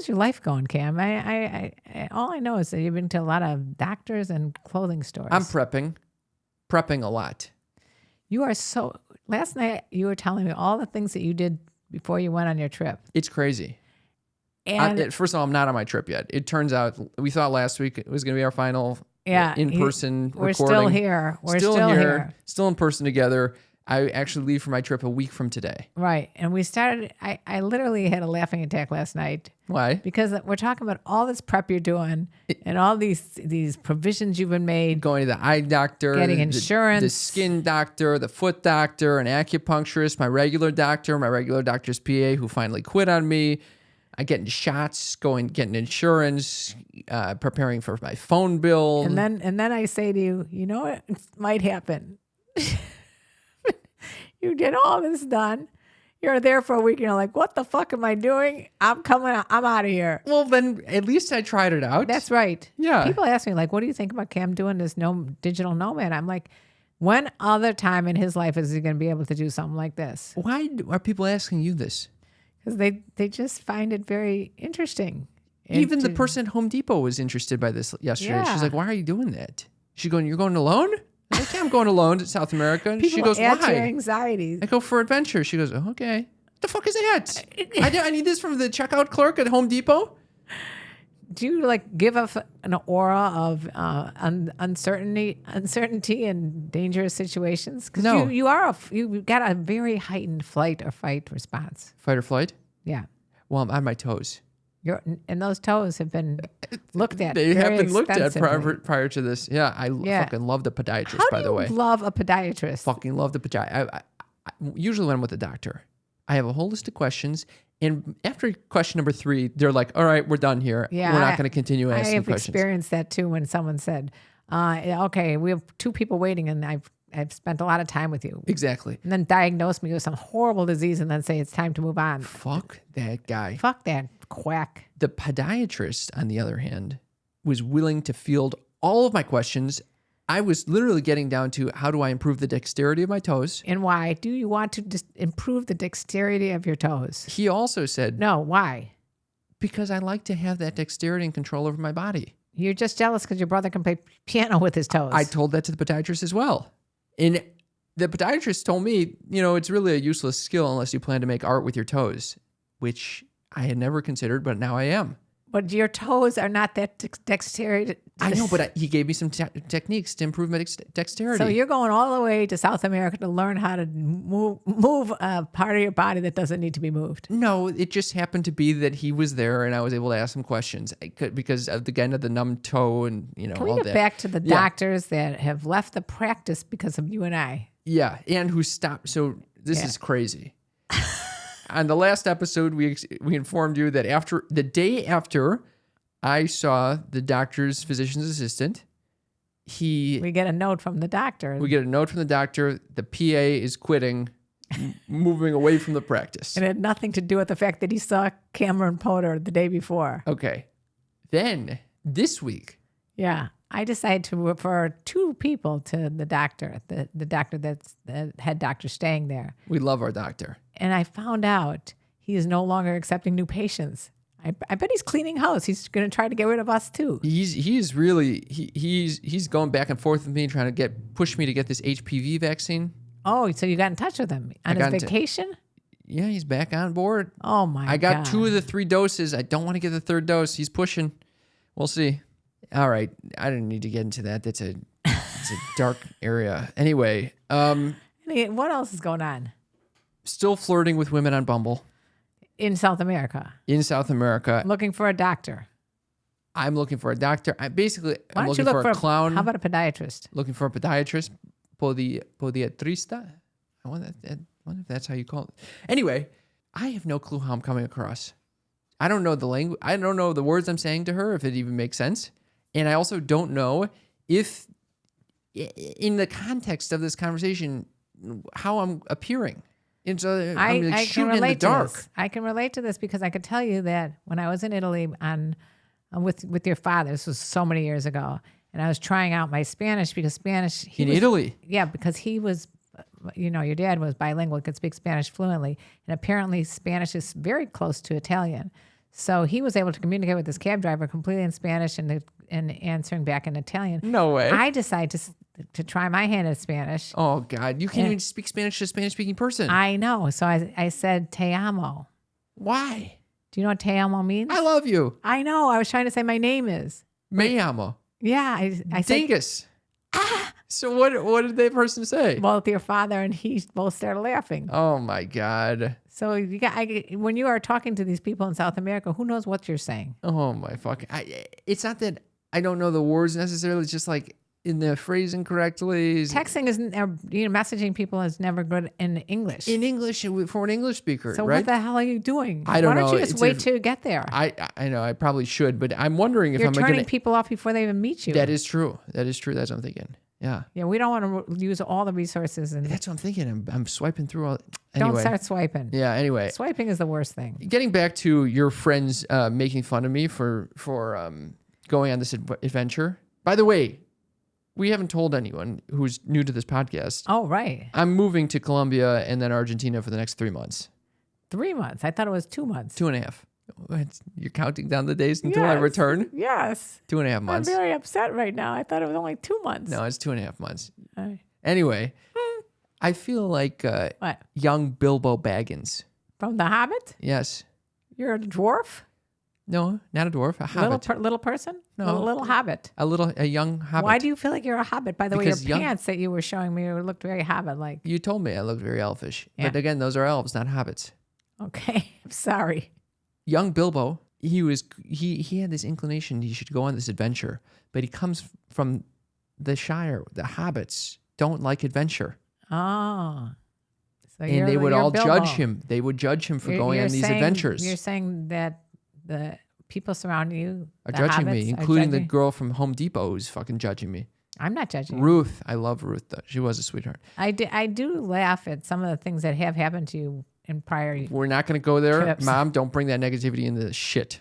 How's your life going, Cam? I all I know is that you've been to a lot of doctors and clothing stores. I'm prepping a lot. You are so. Last night you were telling me all the things that you did before you went on your trip. It's crazy. And First of all, I'm not on my trip yet. It turns out we thought last week it was going to be our final in-person we're recording. Still here. We're still here. Still in person together. I actually leave for my trip a week from today. Right. And we started, I literally had a laughing attack last night. Why? Because we're talking about all this prep you're doing and all these provisions you've been made. Going to the eye doctor. Getting insurance. The skin doctor, the foot doctor, an acupuncturist, my regular doctor's PA who finally quit on me. I getting shots, getting insurance, preparing for my phone bill. And then I say to you, you know what might happen? You get all this done. You're there for a week. You're like, what the fuck am I doing? I'm out of here. Well, then at least I tried it out. That's right. Yeah. People ask me, like, what do you think about Cam doing this digital nomad? I'm like, when other time in his life is he going to be able to do something like this? Why are people asking you this? Because they just find it very interesting. Even the person at Home Depot was interested by this yesterday. Yeah. She's like, why are you doing that? You're going alone? I'm like, yeah, I'm going alone to South America. And she goes, add to why? your anxieties. I go for adventure. She goes, oh, okay. What the fuck is that? I need this from the checkout clerk at Home Depot. Do you like give off an aura of uncertainty and dangerous situations? Because No. you've got a very heightened flight or fight response. Fight or flight? Yeah. Well, I'm on my toes. And those toes have been looked at. They have very been looked at extensively. prior to this. Yeah, I fucking love the podiatrist, by the way. How do you love a podiatrist? Fucking love the podiatrist. I usually when I'm with the doctor, I have a whole list of questions. And after question number 3, they're like, all right, we're done here. Yeah, we're not going to continue asking I have questions. experienced that too when someone said, okay, we have 2 people waiting and I've spent a lot of time with you. Exactly. And then diagnose me with some horrible disease and then say it's time to move on. Fuck that guy. Fuck that quack. The podiatrist, on the other hand, was willing to field all of my questions. I was literally getting down to how do I improve the dexterity of my toes? And why? Do you want to just improve the dexterity of your toes? He also said, No, why? because I like to have that dexterity and control over my body. You're just jealous because your brother can play piano with his toes. I told that to the podiatrist as well. And the podiatrist told me, it's really a useless skill unless you plan to make art with your toes, which I had never considered, but now I am. But your toes are not that dexterity. I know, but he gave me some techniques to improve my dexterity. So you're going all the way to South America to learn how to move a part of your body that doesn't need to be moved. No, it just happened to be that he was there and I was able to ask him questions because of the numb toe and, Can all we that. get back to the doctors that have left the practice because of you and I? Yeah, and who stopped. So this is crazy. On the last episode, we informed you that the day after I saw the doctor's physician's assistant, we get a note from the doctor. We get a note from the doctor. The PA is quitting, moving away from the practice. And it had nothing to do with the fact that he saw Cameron Poter the day before. Okay. Then this week. Yeah. I decided to refer 2 people to the doctor, the doctor that's the head doctor staying there. We love our doctor. And I found out he is no longer accepting new patients. I bet he's cleaning house. He's going to try to get rid of us too. He's going back and forth with me, trying to push me to get this HPV vaccine. Oh, so you got in touch with him on his vacation? Yeah, he's back on board. Oh my God. I got 2 of the 3 doses. I don't want to get the 3rd dose. He's pushing. We'll see. All right. I didn't need to get into that. It's a dark area. Anyway. What else is going on? Still flirting with women on Bumble. In South America. Looking for a doctor. I'm looking for a doctor. I'm looking for a clown. How about a podiatrist? Looking for a podiatrist. Podiatrista. I wonder if that's how you call it. Anyway, I have no clue how I'm coming across. I don't know the language. I don't know the words I'm saying to her, if it even makes sense. And I also don't know if, in the context of this conversation, how I'm appearing. And so I'm shooting in the dark. I can relate to this because I could tell you that when I was in Italy with your father, this was so many years ago, and I was trying out my Spanish because Spanish... Italy? Yeah, because he was... your dad was bilingual, could speak Spanish fluently, and apparently Spanish is very close to Italian. So he was able to communicate with this cab driver completely in Spanish and answering back in Italian. No way. I decided to try my hand at Spanish. Oh, God. You can't even speak Spanish to a Spanish-speaking person. I know. So I said, te amo. Why? Do you know what te amo means? I love you. I know. I was trying to say my name is. Me amo. Yeah. I said, Dingus. So what did that person say? both your father and he both started laughing. Oh, my God. So when you are talking to these people in South America, who knows what you're saying? Oh, my fucking... It's not that I don't know the words necessarily. It's just like in the phrasing correctly. Texting isn't, messaging people is never good in English. In English, for an English speaker, So right? what the hell are you doing? I don't know. Why don't you just wait till you get there? I know. I probably should, but I'm wondering if You're I'm turning going to... people off before they even meet you. That is true. That's what I'm thinking. Yeah. Yeah, we don't want to use all the resources and That's what I'm thinking. I'm swiping through all... Anyway. don't start swiping. Yeah, anyway. Swiping is the worst thing. Getting back to your friends making fun of me for going on this adventure. By the way, we haven't told anyone who's new to this podcast. Oh, right. I'm moving to Colombia and then Argentina for the next 3 months. 3 months. I thought it was 2 months. 2.5. You're counting down the days until I return? Yes. 2.5 months. I'm very upset right now. I thought it was only 2 months. No, it's 2.5 months. All right. Anyway, I feel like What? young Bilbo Baggins. From The Hobbit? Yes. You're a dwarf? No, not a dwarf. A hobbit. Little person? No. Little hobbit. A young hobbit. Why do you feel like you're a hobbit? By the way, Because your young- pants that you were showing me looked very hobbit-like. You told me I looked very elfish. Yeah. But again, those are elves, not hobbits. Okay. I'm sorry. Young Bilbo, he had this inclination he should go on this adventure, but he comes from the Shire. The hobbits don't like adventure. Oh. So And they would all Bilbo. judge him. They would judge him for going on these adventures. You're saying that the people surrounding you Are the judging hobbits me, are including the judging? girl from Home Depot who's fucking judging me. I'm not judging you. Ruth. I love Ruth, though. She was a sweetheart. I do laugh at some of the things that have happened to you in prior. We're not going to go there. Trips. Mom, don't bring that negativity into the shit.